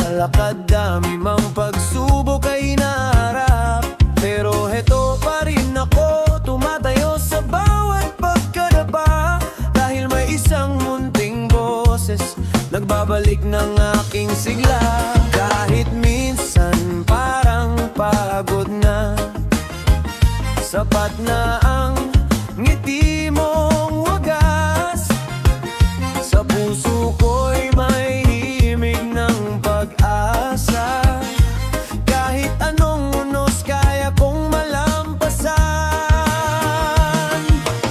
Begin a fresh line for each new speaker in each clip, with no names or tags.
naglalakad, dami mang pagsubok ay hinaharap, pero heto pa rin ako, tumatayo sa bawat pagkadapa. Dahil may isang munting boses nagbabalik ng aking sigla. Kahit minsan parang pagod na, sapat na ang ngiti mong wagas. Sa puso ko'y may himig ng pag-asa. Kahit anong unos kaya kong malampasan.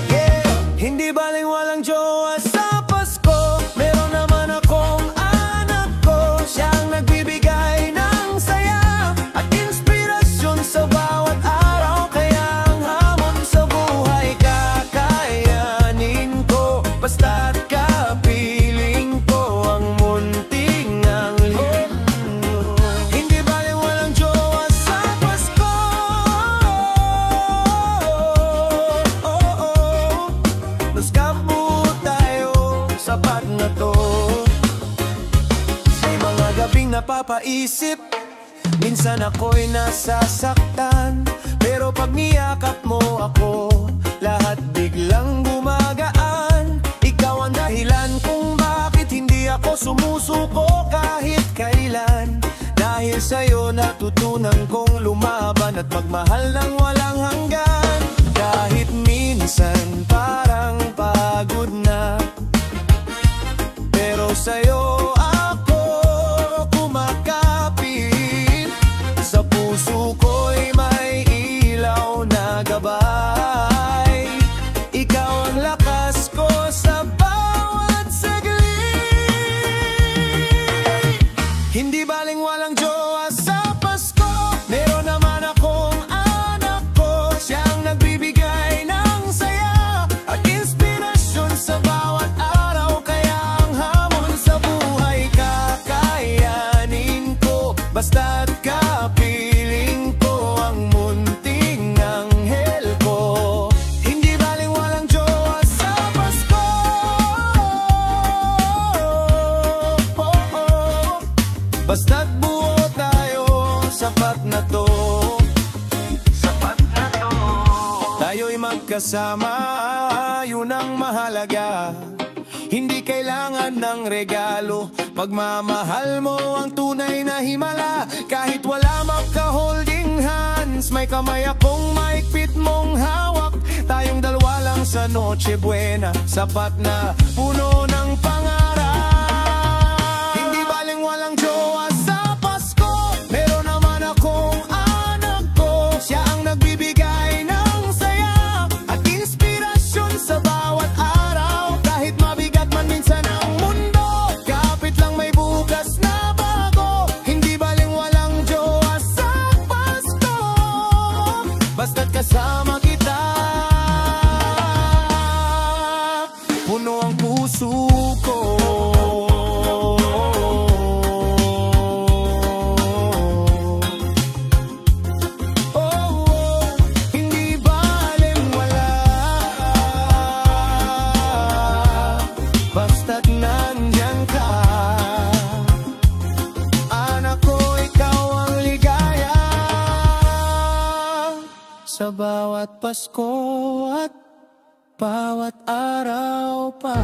Yeah. Hindi baling walang jowa sa Pasko, meron naman akong anak ko. Siyang nagbibigay ng saya at inspirasyon sa bawat araw. Kaya ang hamon sa buhay kakayanin ko, basta't kapiling ko ang munting anghel. Hindi baling walang jowa sa Pasko. Mas kabuo tayo, sapat na to. May mga gabing napapaisip, minsan ako'y nasasaktan, pero pag niyakap mo ako, lahat biglang gumagaan. Ikaw ang dahilan kung bakit hindi ako sumusuko kahit kailan. Dahil sa'yo natutunan kong lumaban at magmahal ng walang hanggan. Kahit minsan parang pagod na, pero sa'yo ako kumakapit. Sa puso ko'y may ilaw na gabay. Ikaw ang lakas ko sa bawat saglit. Hindi baling walang jowa sa Pasko, meron naman akong anak ko. Siyang nagbibigay ng saya at inspirasyon sa bawat araw. Kaya ang hamon sa buhay kakayanin ko, basta't kapiling ko ang munting anghel ko. Hindi baling walang jowa sa Pasko. Basta't buo tayo, sapat na to. Sapat na to. Tayo'y magkasama, yun ang mahalaga. Hindi kailangan ng regalo, pagmamahal mo ang tunay na himala. Kahit wala magka-holding hands, may kamay akong maikpit mong hawak. Tayong dalawa lang sa Noche Buena, sapat na puno ng pangarap. Hindi baling walang jowa sa Pasko, meron naman akong anak ko. Siya ang nagbibigay ng saya at inspirasyon sa bawat araw. Kahit mabigat man minsan ang mundo, kapit lang may bukas na bago. Hindi baling walang jowa sa Pasko, basta't kasama kita. Puno ang puso ko. Hindi baling wala, basta't nandyan ka. Anak ko, ikaw ang ligaya sa bawat Pasko at bawat araw pa.